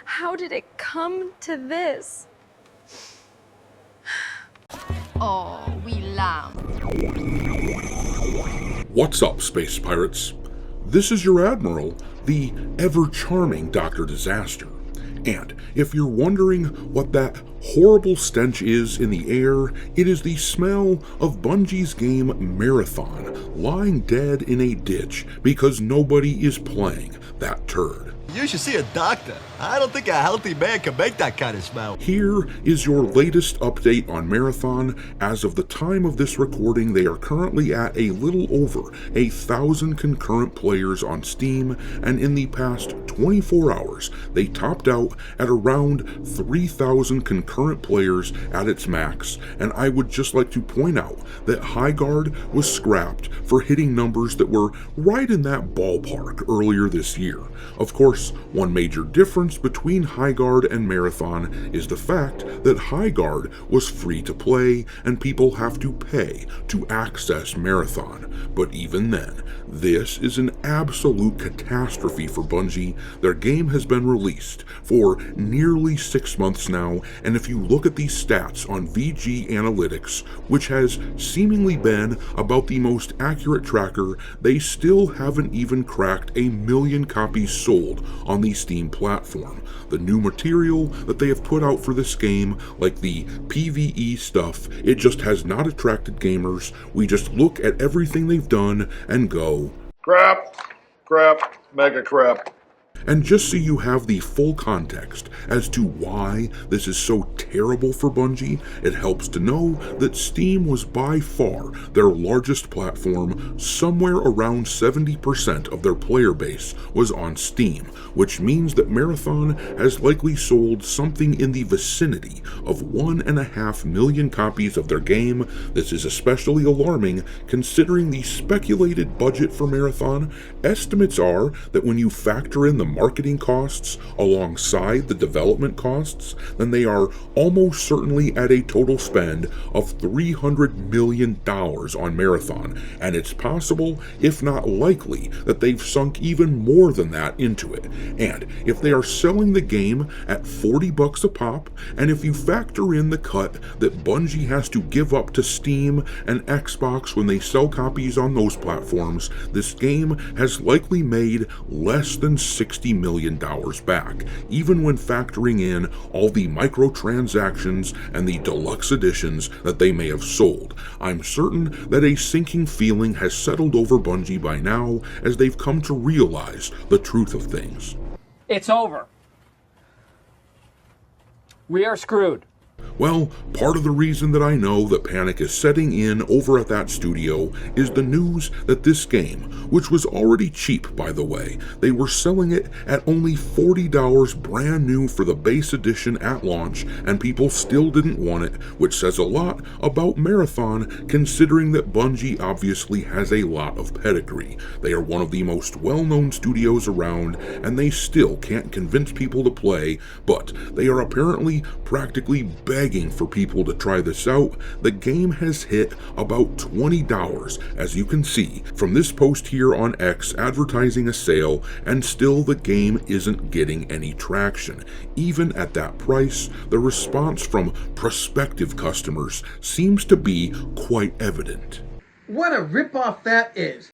How did it come to this? Oh, we lamb. What's up, space pirates? This is your Admiral, the ever-charming Dr. Disaster. And if you're wondering what that horrible stench is in the air, it is the smell of Bungie's game Marathon lying dead in a ditch because nobody is playing that turd. You should see a doctor. I don't think a healthy man can make that kind of smell. Here is your latest update on Marathon. As of the time of this recording, they are currently at a little over 1,000 concurrent players on Steam, and in the past 24 hours, they topped out at around 3,000 concurrent players at its max. And I would just like to point out that Highguard was scrapped for hitting numbers that were right in that ballpark earlier this year. Of course, one major difference between Highguard and Marathon is the fact that Highguard was free to play and people have to pay to access Marathon. But even then, this is an absolute catastrophe for Bungie. Their game has been released for nearly 6 months now, and if you look at these stats on VG Analytics, which has seemingly been about the most accurate tracker, they still haven't even cracked 1 million copies sold on the Steam platform. The new material that they have put out for this game, like the PvE stuff, it just has not attracted gamers. We just look at everything they've done and go, crap, mega crap. And just so you have the full context as to why this is so terrible for Bungie, it helps to know that Steam was by far their largest platform. Somewhere around 70% of their player base was on Steam, which means that Marathon has likely sold something in the vicinity of 1.5 million copies of their game. This is especially alarming considering the speculated budget for Marathon. Estimates are that when you factor in the marketing costs alongside the development costs, then they are almost certainly at a total spend of $300 million on Marathon, and it's possible, if not likely, that they've sunk even more than that into it. And if they are selling the game at $40 a pop, and if you factor in the cut that Bungie has to give up to Steam and Xbox when they sell copies on those platforms, this game has likely made less than $60 million back, even when factoring in all the microtransactions and the deluxe editions that they may have sold. I'm certain that a sinking feeling has settled over Bungie by now as they've come to realize the truth of things. It's over. We are screwed. Well, part of the reason that I know that panic is setting in over at that studio is the news that this game, which was already cheap by the way, they were selling it at only $40 brand new for the base edition at launch, and people still didn't want it, which says a lot about Marathon considering that Bungie obviously has a lot of pedigree. They are one of the most well-known studios around, and they still can't convince people to play, but they are apparently practically begging for people to try this out. The game has hit about $20, as you can see from this post here on X advertising a sale, and still the game isn't getting any traction. Even at that price, the response from prospective customers seems to be quite evident. What a ripoff that is!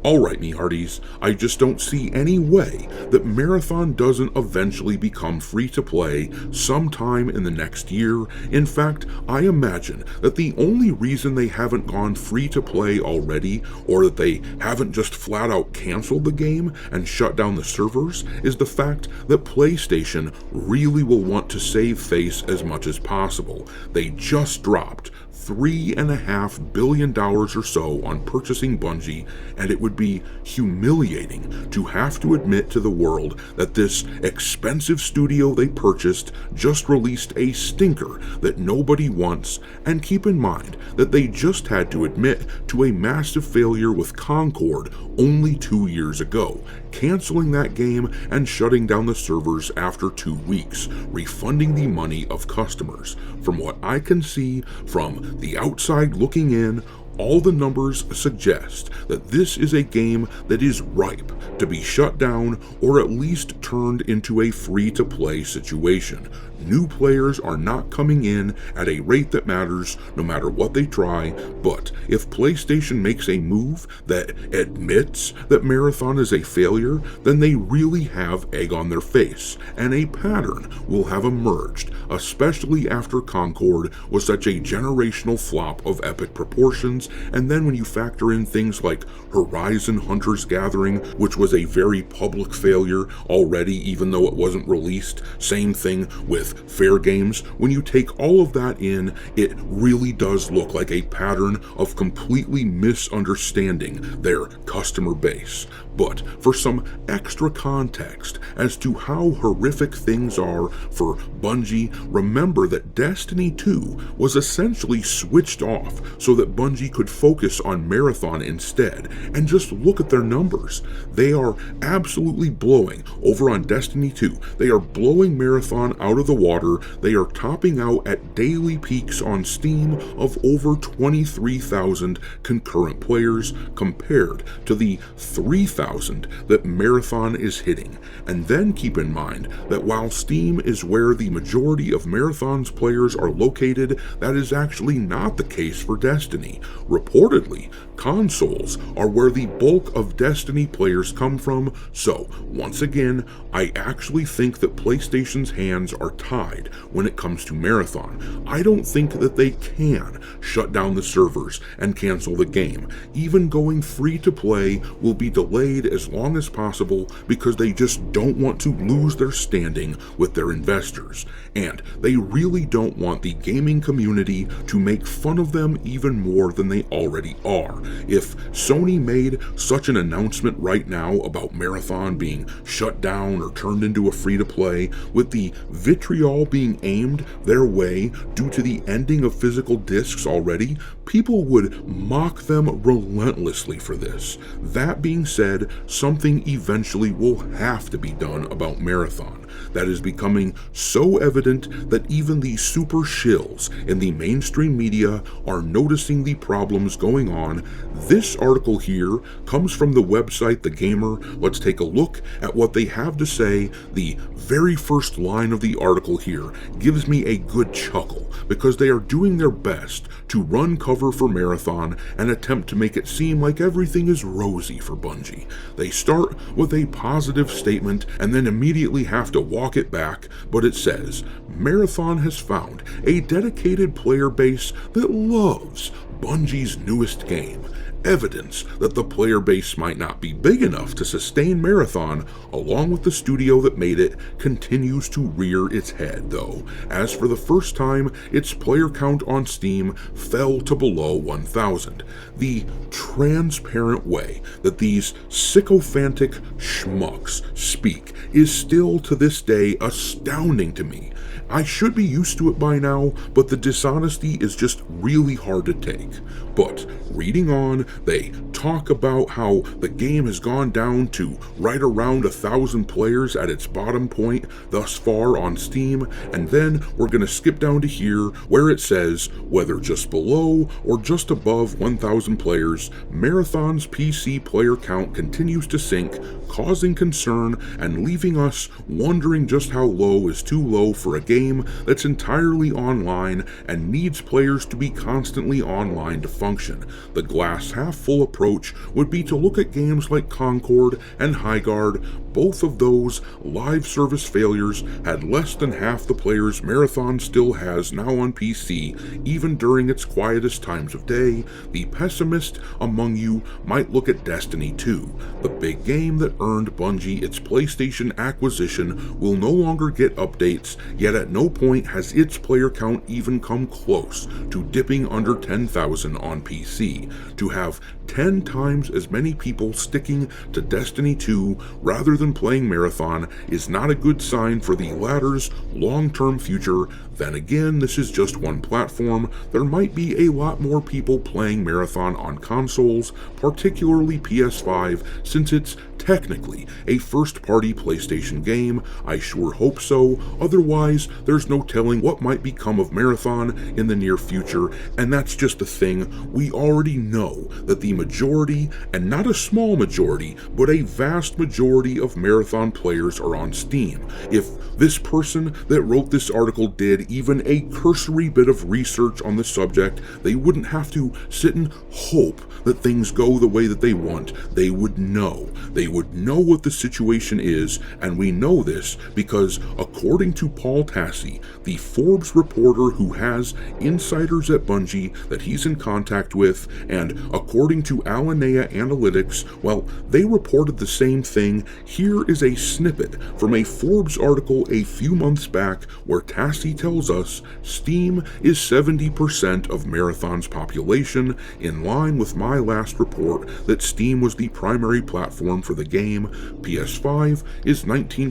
Alright, me hearties, I just don't see any way that Marathon doesn't eventually become free to play sometime in the next year. In fact, I imagine that the only reason they haven't gone free to play already, or that they haven't just flat out canceled the game and shut down the servers, is the fact that PlayStation really will want to save face as much as possible. They just dropped $3.5 billion or so on purchasing Bungie, and it would would be humiliating to have to admit to the world that this expensive studio they purchased just released a stinker that nobody wants, and keep in mind that they just had to admit to a massive failure with Concord only 2 years ago, canceling that game and shutting down the servers after 2 weeks, refunding the money of customers. From what I can see from the outside looking in, all the numbers suggest that this is a game that is ripe to be shut down or at least turned into a free-to-play situation. New players are not coming in at a rate that matters no matter what they try, but if PlayStation makes a move that admits that Marathon is a failure, then they really have egg on their face, and a pattern will have emerged, especially after Concord was such a generational flop of epic proportions, and then when you factor in things like Horizon Hunters Gathering, which was a very public failure already even though it wasn't released, same thing with Fair Games. When you take all of that in, it really does look like a pattern of completely misunderstanding their customer base. But for some extra context as to how horrific things are for Bungie, remember that Destiny 2 was essentially switched off so that Bungie could focus on Marathon instead, and just look at their numbers. They are absolutely blowing over on Destiny 2. They are blowing Marathon out of the water. They are topping out at daily peaks on Steam of over 23,000 concurrent players compared to the 3,000 that Marathon is hitting. And then keep in mind that while Steam is where the majority of Marathon's players are located, that is actually not the case for Destiny. Reportedly, consoles are where the bulk of Destiny players come from, so once again, I actually think that PlayStation's hands are tied when it comes to Marathon. I don't think that they can shut down the servers and cancel the game. Even going free to play will be delayed as long as possible because they just don't want to lose their standing with their investors. And they really don't want the gaming community to make fun of them even more than they already are. If Sony made such an announcement right now about Marathon being shut down or turned into a free-to-play, with the vitriol being aimed their way due to the ending of physical discs already, people would mock them relentlessly for this. That being said, something eventually will have to be done about Marathon. That is becoming so evident that even the super shills in the mainstream media are noticing the problems going on. This article here comes from the website The Gamer. Let's take a look at what they have to say. The very first line of the article here gives me a good chuckle because they are doing their best to run cover for Marathon and attempt to make it seem like everything is rosy for Bungie. They start with a positive statement and then immediately have to walk it back, but it says, Marathon has found a dedicated player base that loves Bungie's newest game. Evidence that the player base might not be big enough to sustain Marathon, along with the studio that made it, continues to rear its head, though, as for the first time, its player count on Steam fell to below 1,000. The transparent way that these sycophantic schmucks speak is still to this day astounding to me. I should be used to it by now, but the dishonesty is just really hard to take. But reading on, they talk about how the game has gone down to right around 1,000 players at its bottom point thus far on Steam, and then we're going to skip down to here where it says, whether just below or just above 1,000 players, Marathon's PC player count continues to sink, causing concern and leaving us wondering just how low is too low for a game that's entirely online and needs players to be constantly online to function. The glass half full approach would be to look at games like Concord and Highguard. Both of those live service failures had less than half the players Marathon still has now on PC, even during its quietest times of day. The pessimist among you might look at Destiny 2. The big game that earned Bungie its PlayStation acquisition will no longer get updates, yet at no point has its player count even come close to dipping under 10,000 on PC. To have 10 times as many people sticking to Destiny 2 rather than playing Marathon is not a good sign for the latter's long-term future. Then again, this is just one platform. There might be a lot more people playing Marathon on consoles, particularly PS5, since it's technically a first-party PlayStation game. I sure hope so. Otherwise, there's no telling what might become of Marathon in the near future, and that's just the thing. We already know that the majority, and not a small majority, but a vast majority of Marathon players are on Steam. If this person that wrote this article did even a cursory bit of research on the subject, they wouldn't have to sit and hope that things go the way that they want. They would know. They would know what the situation is, and we know this because, according to Paul Tassi, the Forbes reporter who has insiders at Bungie that he's in contact with, and according to Alinea Analytics, well, they reported the same thing. Here is a snippet from a Forbes article a few months back where Tassi tells us Steam is 70% of Marathon's population, in line with my last report that Steam was the primary platform for the game. PS5 is 19%,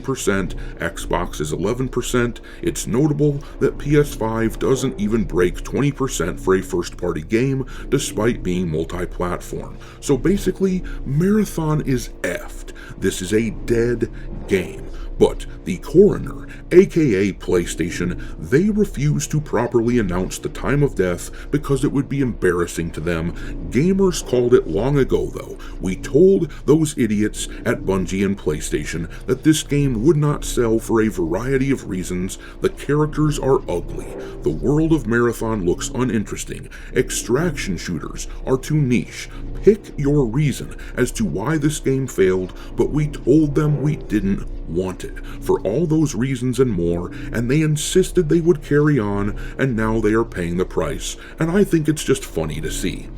Xbox is 11%. It's notable that PS5 doesn't even break 20% for a first-party game, despite being multi-platform. So basically, Marathon is effed. This is a dead game. But the coroner, aka PlayStation, they refuse to properly announce the time of death because it would be embarrassing to them. Gamers called it long ago though. We told those idiots at Bungie and PlayStation that this game would not sell for a variety of reasons. The characters are ugly. The world of Marathon looks uninteresting. Extraction shooters are too niche. Pick your reason as to why this game failed, but we told them we didn't want it for all those reasons and more, and they insisted they would carry on, and now they are paying the price, and I think it's just funny to see.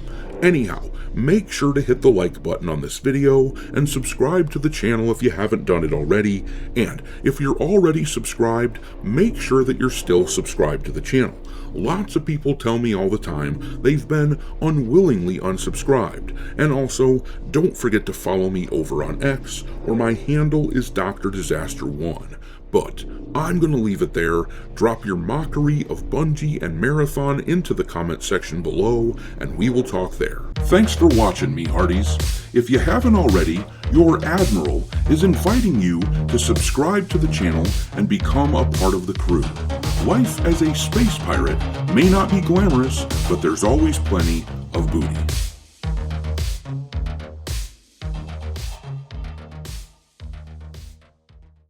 Anyhow, make sure to hit the like button on this video and subscribe to the channel if you haven't done it already, and if you're already subscribed, make sure that you're still subscribed to the channel. Lots of people tell me all the time they've been unwillingly unsubscribed, and also don't forget to follow me over on X, where my handle is Dr. Disaster 1. But I'm going to leave it there. Drop your mockery of Bungie and Marathon into the comment section below, and we will talk there. Thanks for watching, me hearties. If you haven't already, your Admiral is inviting you to subscribe to the channel and become a part of the crew. Life as a space pirate may not be glamorous, but there's always plenty of booty.